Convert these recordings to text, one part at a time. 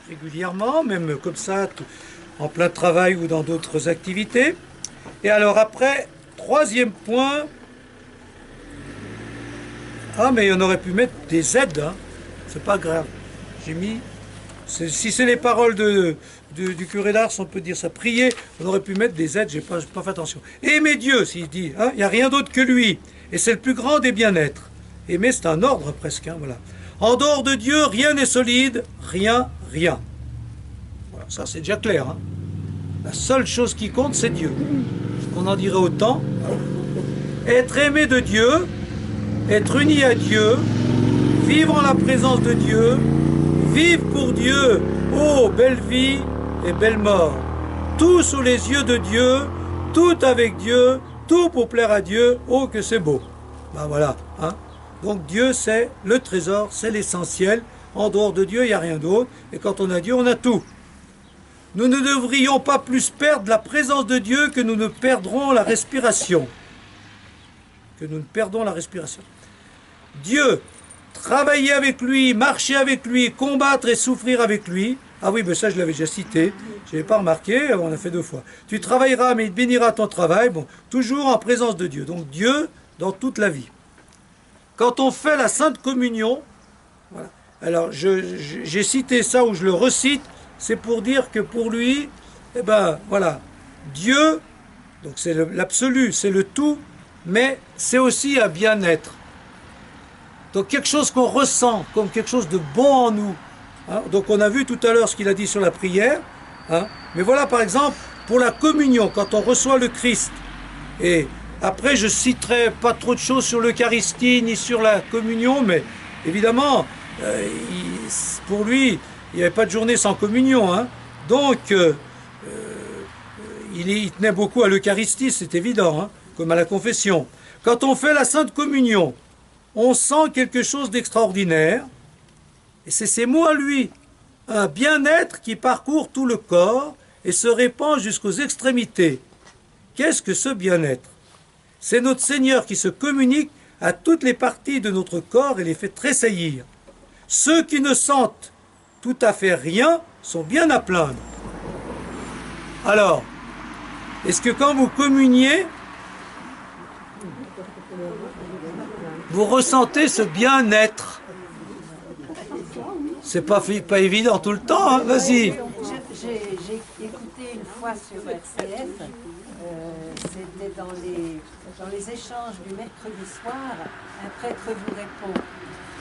régulièrement, même comme ça, en plein travail ou dans d'autres activités. Et alors après, troisième point, ah mais on aurait pu mettre des aides, hein. C'est pas grave. J'ai mis, si c'est les paroles du curé d'Ars, on peut dire ça, prier, on aurait pu mettre des aides, j'ai pas fait attention. Aimer Dieu, s'il dit, hein, il n'y a rien d'autre que lui, et c'est le plus grand des bien-être. Aimer, c'est un ordre presque, hein, voilà. En dehors de Dieu, rien n'est solide, rien. Voilà, ça c'est déjà clair, hein. La seule chose qui compte, c'est Dieu. On en dirait autant. Être aimé de Dieu, être uni à Dieu, vivre en la présence de Dieu, vivre pour Dieu, oh, belle vie et belle mort. Tout sous les yeux de Dieu, tout avec Dieu, tout pour plaire à Dieu, oh que c'est beau. Ben voilà, hein. Donc Dieu c'est le trésor, c'est l'essentiel. En dehors de Dieu, il n'y a rien d'autre. Et quand on a Dieu, on a tout. Nous ne devrions pas plus perdre la présence de Dieu que nous ne perdrons la respiration. Dieu, travailler avec lui, marcher avec lui, combattre et souffrir avec lui. Ah oui, mais ça je l'avais déjà cité, je n'avais pas remarqué, on a fait 2 fois. Tu travailleras, mais il bénira ton travail, bon, toujours en présence de Dieu. Donc Dieu dans toute la vie. Quand on fait la Sainte Communion, voilà. Alors j'ai cité ça ou je le recite, c'est pour dire que pour lui, eh ben voilà, Dieu, donc c'est l'absolu, c'est le tout, mais c'est aussi un bien-être. Donc quelque chose qu'on ressent comme quelque chose de bon en nous. Hein. Donc on a vu tout à l'heure ce qu'il a dit sur la prière. Hein. Mais voilà par exemple pour la communion, quand on reçoit le Christ. Et après je citerai pas trop de choses sur l'Eucharistie ni sur la communion, mais évidemment, pour lui, il n'y avait pas de journée sans communion. Hein. Donc il tenait beaucoup à l'Eucharistie, c'est évident, hein, comme à la confession. Quand on fait la Sainte Communion, on sent quelque chose d'extraordinaire, et c'est ces mots à lui, un bien-être qui parcourt tout le corps et se répand jusqu'aux extrémités. Qu'est-ce que ce bien-être? C'est notre Seigneur qui se communique à toutes les parties de notre corps et les fait tressaillir. Ceux qui ne sentent tout à fait rien sont bien à plaindre. Alors, est-ce que quand vous communiez, vous ressentez ce bien-être? C'est pas évident tout le temps, hein. Vas-y. J'ai écouté une fois sur RCF, c'était dans les échanges du mercredi soir, un prêtre vous répond.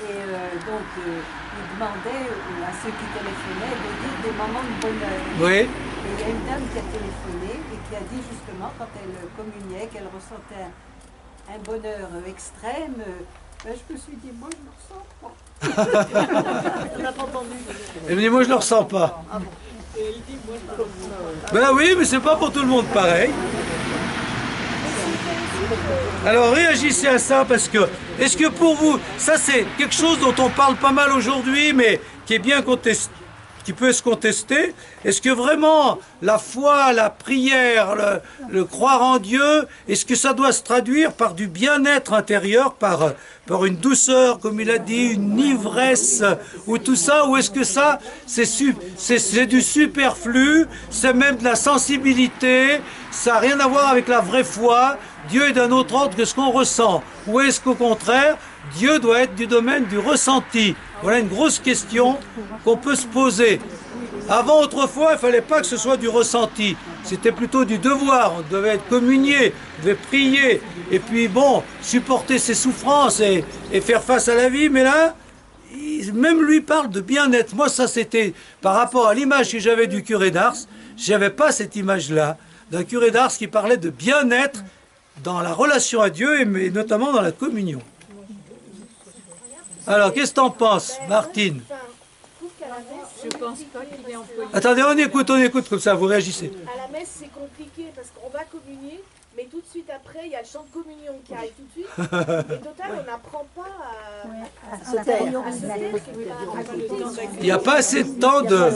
Et donc, il demandait à ceux qui téléphonaient de dire des moments de bonheur. Oui. Et il y a une dame qui a téléphoné et qui a dit justement, quand elle communiait, qu'elle ressentait un bonheur extrême. Ben, je me suis dit, moi je ne le ressens pas. On n'a pas entendu. Elle me dit, moi je ne le ressens pas. Ah bon. Et elle dit, moi je ne le ressens pas. Ben oui, mais c'est pas pour tout le monde pareil. Alors réagissez à ça parce que, est-ce que pour vous, ça c'est quelque chose dont on parle pas mal aujourd'hui, mais qui est bien contesté, qui peut se contester. Est-ce que vraiment la foi, la prière, le croire en Dieu, est-ce que ça doit se traduire par du bien-être intérieur, par une douceur, comme il a dit, une ivresse, ou tout ça, ou est-ce que ça, c'est du superflu, c'est même de la sensibilité, ça n'a rien à voir avec la vraie foi, Dieu est d'un autre ordre que ce qu'on ressent, ou est-ce qu'au contraire, Dieu doit être du domaine du ressenti? Voilà une grosse question qu'on peut se poser. Avant, autrefois, il ne fallait pas que ce soit du ressenti. C'était plutôt du devoir. On devait être communié, on devait prier. Et puis, bon, supporter ses souffrances et faire face à la vie. Mais là, même lui parle de bien-être. Moi, ça, c'était par rapport à l'image que j'avais du curé d'Ars. Je n'avais pas cette image-là d'un curé d'Ars qui parlait de bien-être dans la relation à Dieu et notamment dans la communion. Alors, qu'est-ce que t'en penses, Martine? Je pense pas qu'il est employé. Attendez, on écoute comme ça, vous réagissez. À la messe, c'est compliqué parce qu'on va communier, mais tout de suite après, il y a le chant de communion qui arrive tout de suite. Et total, on n'apprend pas à se taire. Il n'y a pas assez de temps de...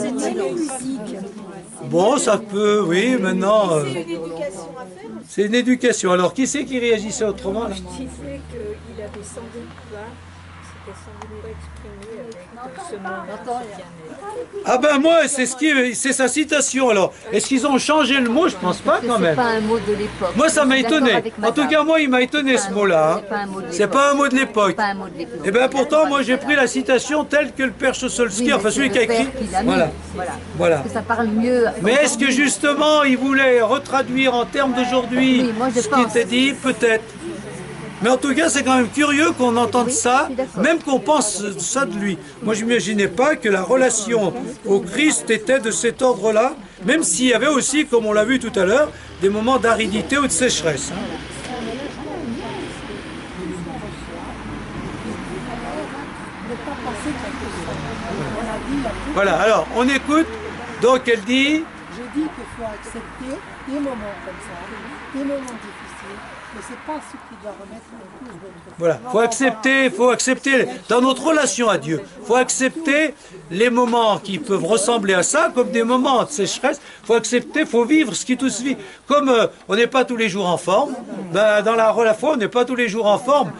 Bon, ça peut, oui, maintenant... C'est une éducation à faire. C'est une éducation. Alors, qui c'est qui réagissait autrement là? Je disais qu'il avait sans doute pas, c'était sans doute pas exprimé avec pour ce moment de bien-être. Ah ben moi, c'est sa citation alors. Est-ce qu'ils ont changé le mot? Je pense pas quand C'est même. pas un mot de l'époque. Moi ça m'a Je suis d'accord étonné. avec En tout madame. cas moi il m'a étonné ce mot-là. C'est pas un mot de C'est l'époque. pas un mot de l'époque. C'est pas un mot de l'époque. Et bien pourtant moi j'ai pris la citation telle que le père Chossolski, Oui, enfin mais celui c'est qui a le père écrit. qui l'a mis. Voilà. Voilà. Parce que ça parle mieux. Mais est-ce que justement il voulait retraduire en termes d'aujourd'hui Oui, moi, je ce qui pense. était dit? Peut-être. Mais en tout cas, c'est quand même curieux qu'on entende Oui, ça, je suis d'accord. même qu'on pense ça de lui. Moi, je n'imaginais pas que la relation au Christ était de cet ordre-là, même s'il y avait aussi, comme on l'a vu tout à l'heure, des moments d'aridité ou de sécheresse. Voilà, alors, on écoute. Donc, elle dit... Je dis qu'il faut accepter des moments comme ça, des moments difficiles, mais c'est pas ce qui doit remettre en cause notre Voilà, faut accepter dans notre relation à Dieu, faut accepter les moments qui peuvent ressembler à ça, comme des moments de sécheresse. Faut accepter, faut vivre ce qui tous vit. Comme on n'est pas tous les jours en forme, ben, dans la foi, on n'est pas tous les jours en forme.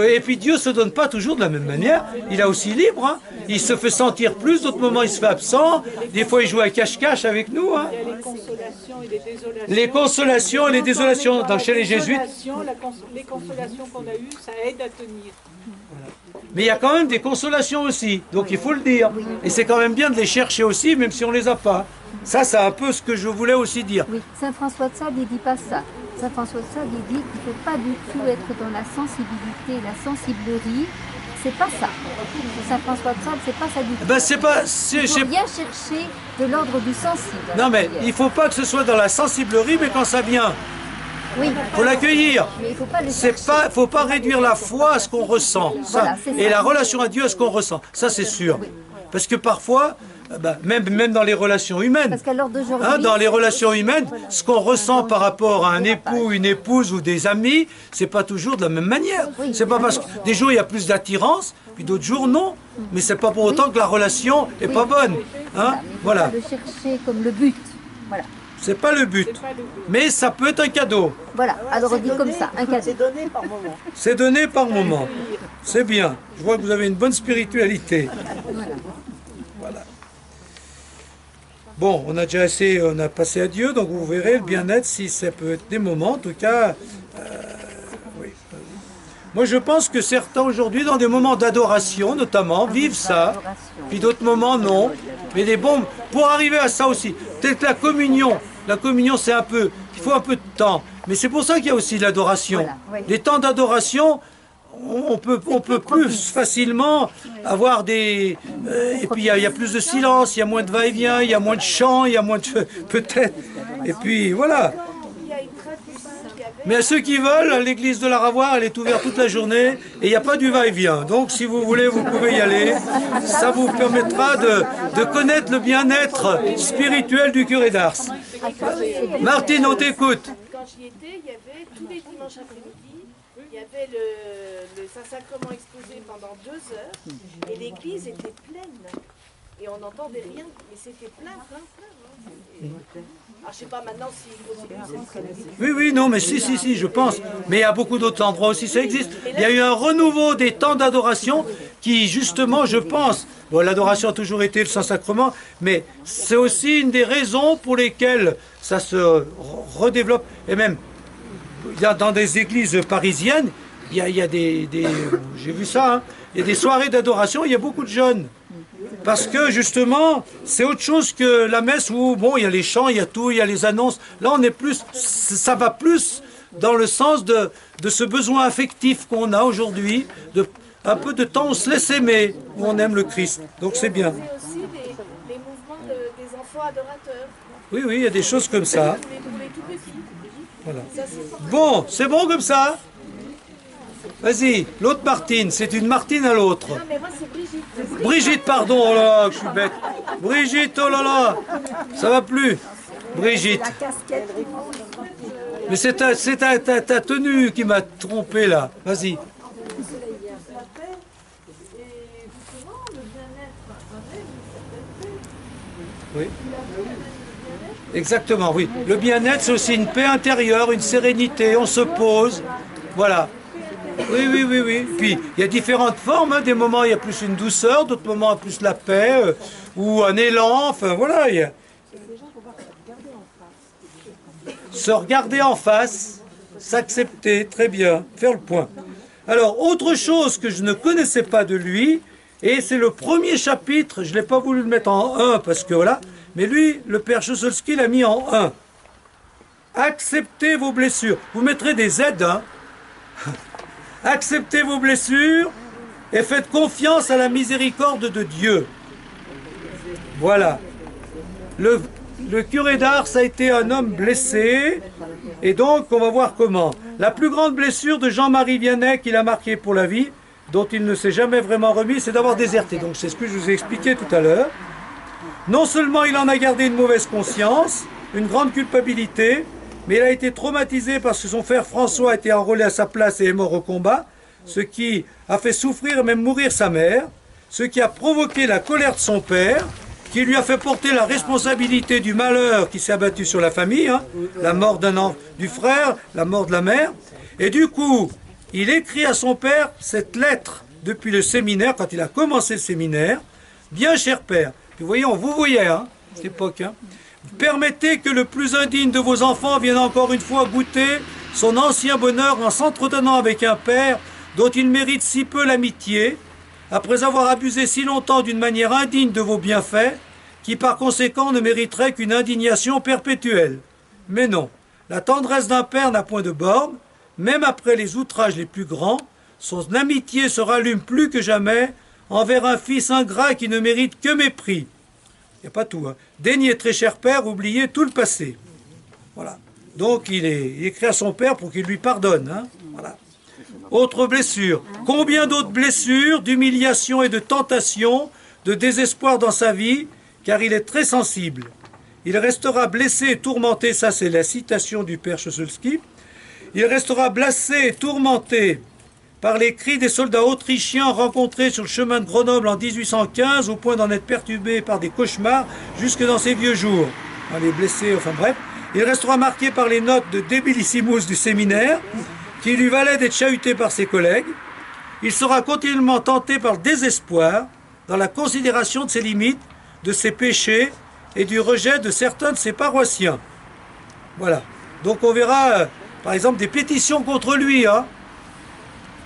Et puis Dieu se donne pas toujours de la même manière. Il est aussi libre. Hein. Il se fait sentir plus, d'autres moments il se fait absent. Des fois il joue à cache-cache avec nous. Hein. Il y a les consolations et les désolations. Les consolations et les désolations chez les jésuites. Les consolations qu'on a eues, ça aide à tenir. Mais il y a quand même des consolations aussi, donc il faut le dire. Et c'est quand même bien de les chercher aussi, même si on ne les a pas. Ça, c'est un peu ce que je voulais aussi dire. Oui, Saint François de Sales, il dit pas ça. Saint François de Sales, il dit qu'il ne faut pas du tout être dans la sensibilité, la sensiblerie. C'est pas ça. Saint François de Sales, c'est pas ça du tout. Ben, c'est pas... Il faut bien chercher de l'ordre du sensible. Non, mais il ne faut pas que ce soit dans la sensiblerie, mais quand ça vient. Oui. Il faut l'accueillir. Mais il faut pas le C'est chercher. pas, faut pas réduire la foi à ce qu'on ressent. Ça. Voilà, c'est ça. Et la relation à Dieu à ce qu'on ressent. Ça, c'est sûr. Parce que parfois, même dans les relations humaines, Parce qu'à l'heure d'aujourd'hui, hein, dans les relations humaines, ce qu'on ressent par rapport à un époux, une épouse ou des amis, c'est pas toujours de la même manière. C'est pas parce que des jours il y a plus d'attirance, puis d'autres jours non. Mais c'est pas pour autant que la relation est pas bonne. Hein, voilà. il faut pas le chercher comme le but. Voilà. C'est pas le but. Mais ça peut être un cadeau. Voilà. Alors on dit comme ça, un cadeau. C'est donné par moment. C'est donné par moment. C'est bien. Je vois que vous avez une bonne spiritualité. Voilà. Bon, on a déjà assez, on a passé à Dieu, donc vous verrez le bien-être, si ça peut être des moments, en tout cas. Oui. Moi, je pense que certains aujourd'hui, dans des moments d'adoration, notamment, vivent ça. Puis d'autres moments, non. Mais des bons, pour arriver à ça aussi, peut-être la communion. La communion, c'est un peu, il faut un peu de temps. Mais c'est pour ça qu'il y a aussi de l'adoration. Voilà, oui. Les temps d'adoration, on peut plus facilement avoir des... et puis il y a plus de silence, il y a moins de va-et-vient, il y a moins de chants, il y a moins de... peut-être. Et puis voilà. Il y a une tradition qui avait Mais à ceux qui veulent, l'église de la Ravoir, elle est ouverte toute la journée et il n'y a pas du va-et-vient. Donc si vous voulez, vous pouvez y aller. Ça vous permettra de connaître le bien-être spirituel du curé d'Ars. Martine, on t'écoute. quand j'y étais, il y avait tous les dimanches après-midi, il y avait le Saint-Sacrement exposé pendant 2 heures et l'église était pleine. Et on n'entendait rien, mais c'était plein. Hein. Alors je sais pas maintenant s'il continue cette tradition. Oui, non, mais si, je pense. Mais il y a beaucoup d'autres endroits aussi, ça existe. Il y a eu un renouveau des temps d'adoration qui, justement, je pense, bon, l'adoration a toujours été le Saint-Sacrement, mais c'est aussi une des raisons pour lesquelles ça se redéveloppe. Et même, dans des églises parisiennes, il y a des j'ai vu ça, hein, il y a des soirées d'adoration, il y a beaucoup de jeunes. Parce que justement, c'est autre chose que la messe où, bon, il y a les chants, il y a tout, il y a les annonces. Là, on est plus, ça va plus dans le sens de ce besoin affectif qu'on a aujourd'hui, un peu de temps où on se laisse aimer, où on aime le Christ. Donc c'est bien. C'est aussi les mouvements des enfants adorateurs, Oui, il y a des choses comme ça. pour les tout petits. Voilà. Ça, c'est Bon, c'est bon comme ça? Vas-y, l'autre Martine, c'est une Martine à l'autre. Non, mais moi c'est Brigitte. Brigitte, pardon, oh là là, je suis bête. Brigitte, oh là là, ça va plus. Brigitte. Mais c'est ta tenue qui m'a trompé là. Vas-y. Oui. Exactement, oui. Le bien-être, c'est aussi une paix intérieure, une sérénité, on se pose. Voilà. Oui, oui, oui, oui. Puis, il y a différentes formes. Hein. Des moments, il y a plus une douceur, d'autres moments, plus la paix, ou un élan. Enfin, voilà. Se regarder en face, s'accepter, très bien, faire le point. Alors, autre chose que je ne connaissais pas de lui, et c'est le premier chapitre, je ne l'ai pas voulu le mettre en 1, parce que voilà, mais lui, le père Chosolski l'a mis en 1. Acceptez vos blessures. Vous mettrez des aides, hein. Acceptez vos blessures et faites confiance à la miséricorde de Dieu. Voilà. Le curé d'Ars a été un homme blessé, et donc on va voir comment. La plus grande blessure de Jean-Marie Vianney qu'il a marqué pour la vie, dont il ne s'est jamais vraiment remis, c'est d'avoir déserté. Donc c'est ce que je vous ai expliqué tout à l'heure. Non seulement il en a gardé une mauvaise conscience, une grande culpabilité, mais il a été traumatisé parce que son frère François a été enrôlé à sa place et est mort au combat, ce qui a fait souffrir et même mourir sa mère, ce qui a provoqué la colère de son père, qui lui a fait porter la responsabilité du malheur qui s'est abattu sur la famille, hein, la mort du frère, la mort de la mère. Et du coup, il écrit à son père cette lettre depuis le séminaire, quand il a commencé le séminaire. Bien cher père, puis vous voyez, on vous voyait, hein, à cette époque, hein. Permettez que le plus indigne de vos enfants vienne encore une fois goûter son ancien bonheur en s'entretenant avec un père dont il mérite si peu l'amitié, après avoir abusé si longtemps d'une manière indigne de vos bienfaits, qui par conséquent ne mériterait qu'une indignation perpétuelle. Mais non, la tendresse d'un père n'a point de borne, même après les outrages les plus grands, son amitié se rallume plus que jamais envers un fils ingrat qui ne mérite que mépris. Il n'y a pas tout. Hein. Daignez, très cher père, oublier tout le passé. Voilà. Donc il écrit à son père pour qu'il lui pardonne. Hein. Voilà. Autre blessure. Combien d'autres blessures, d'humiliation et de tentation, de désespoir dans sa vie, car il est très sensible. Il restera blessé et tourmenté, ça c'est la citation du père Chosolski. Il restera blessé et tourmenté par les cris des soldats autrichiens rencontrés sur le chemin de Grenoble en 1815, au point d'en être perturbé par des cauchemars jusque dans ses vieux jours. Les blessés, enfin bref. Il restera marqué par les notes de Debilissimus du séminaire, qui lui valaient d'être chahuté par ses collègues. Il sera continuellement tenté par le désespoir, dans la considération de ses limites, de ses péchés et du rejet de certains de ses paroissiens. Voilà. Donc on verra, par exemple, des pétitions contre lui, hein,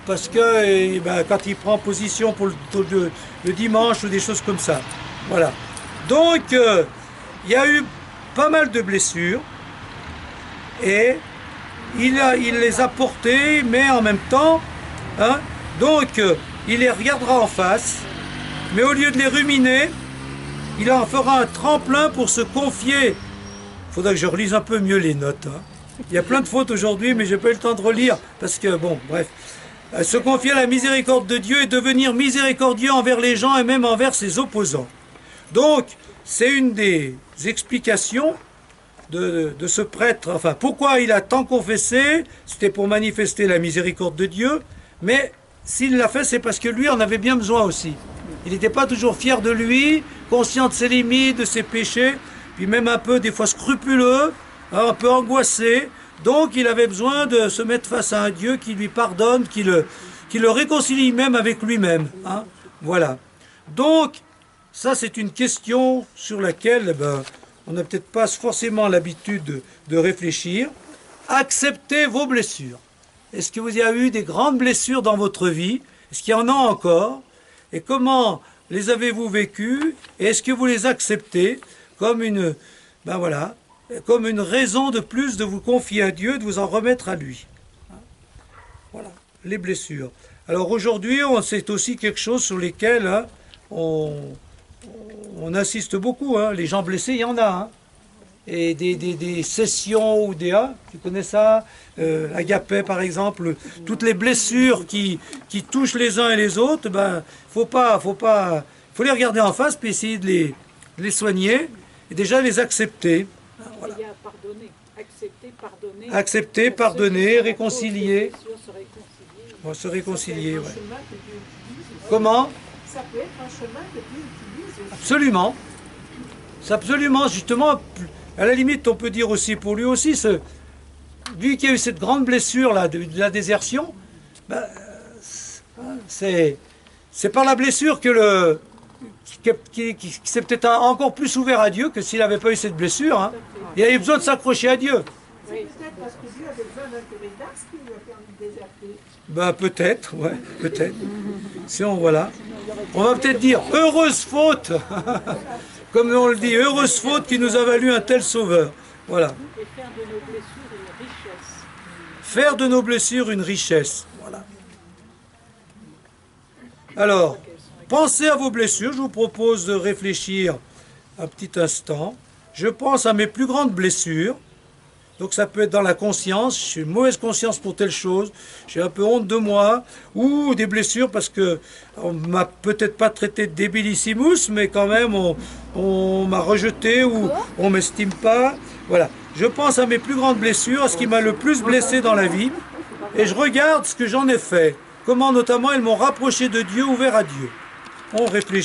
parce que quand il prend position pour le dimanche ou des choses comme ça. Voilà. Donc, il y a eu pas mal de blessures et il les a portées, mais en même temps, hein, donc il les regardera en face, mais au lieu de les ruminer, il en fera un tremplin pour se confier. Il faudra que je relise un peu mieux les notes. Hein. Il y a plein de fautes aujourd'hui, mais je n'ai pas eu le temps de relire, parce que, bon, bref. Se confier à la miséricorde de Dieu et devenir miséricordieux envers les gens et même envers ses opposants. Donc, c'est une des explications de ce prêtre. Enfin, pourquoi il a tant confessé? C'était pour manifester la miséricorde de Dieu, mais s'il l'a fait, c'est parce que lui en avait bien besoin aussi. Il n'était pas toujours fier de lui, conscient de ses limites, de ses péchés, puis même un peu, des fois, scrupuleux, hein, un peu angoissé. Donc il avait besoin de se mettre face à un Dieu qui lui pardonne, qui le réconcilie même avec lui-même. Hein. Voilà. Donc, ça c'est une question sur laquelle on n'a peut-être pas forcément l'habitude de réfléchir. Acceptez vos blessures. Est-ce que vous y avez eu des grandes blessures dans votre vie? Est-ce qu'il y en a encore? Et comment les avez-vous vécues? Et est-ce que vous les acceptez comme une... comme une raison de plus de vous confier à Dieu, de vous en remettre à lui. Voilà, les blessures. Alors aujourd'hui, c'est aussi quelque chose sur lesquels hein, on insiste beaucoup. Hein. Les gens blessés, il y en a. Hein. Et des sessions ou des... tu connais ça Agapé, par exemple. Toutes les blessures qui touchent les uns et les autres, faut les regarder en face, puis essayer de les soigner et déjà les accepter. Voilà. Il y a pardonner, accepter, pardonner. Accepter, pardonner, réconcilier. Se réconcilier. Ouais. Comment? Ça peut être un chemin que Dieu utilise aussi. Absolument. C'est absolument, justement, à la limite, on peut dire aussi pour lui aussi, lui qui a eu cette grande blessure là, de la désertion, C'est par la blessure que qui s'est peut-être encore plus ouvert à Dieu que s'il n'avait pas eu cette blessure. Hein. Il avait besoin de s'accrocher à Dieu. C'est peut-être parce que Dieu avait besoin d'un Comédas qui lui a permis de déserter. Ben peut-être, ouais, peut-être. Si on voilà. On va peut-être dire heureuse faute, comme on le dit, heureuse faute qui nous a valu un tel sauveur. Voilà. Et faire de nos blessures une richesse. Faire de nos blessures une richesse. Voilà. Alors, pensez à vos blessures. Je vous propose de réfléchir un petit instant. Je pense à mes plus grandes blessures. Donc ça peut être dans la conscience, j'ai une mauvaise conscience pour telle chose, j'ai un peu honte de moi, ou des blessures parce que on m'a peut-être pas traité de débilissimus, mais quand même on m'a rejeté ou on m'estime pas. Voilà, je pense à mes plus grandes blessures, à ce qui m'a le plus blessé dans la vie, et je regarde ce que j'en ai fait, comment notamment elles m'ont rapproché de Dieu, ouvert à Dieu. On réfléchit.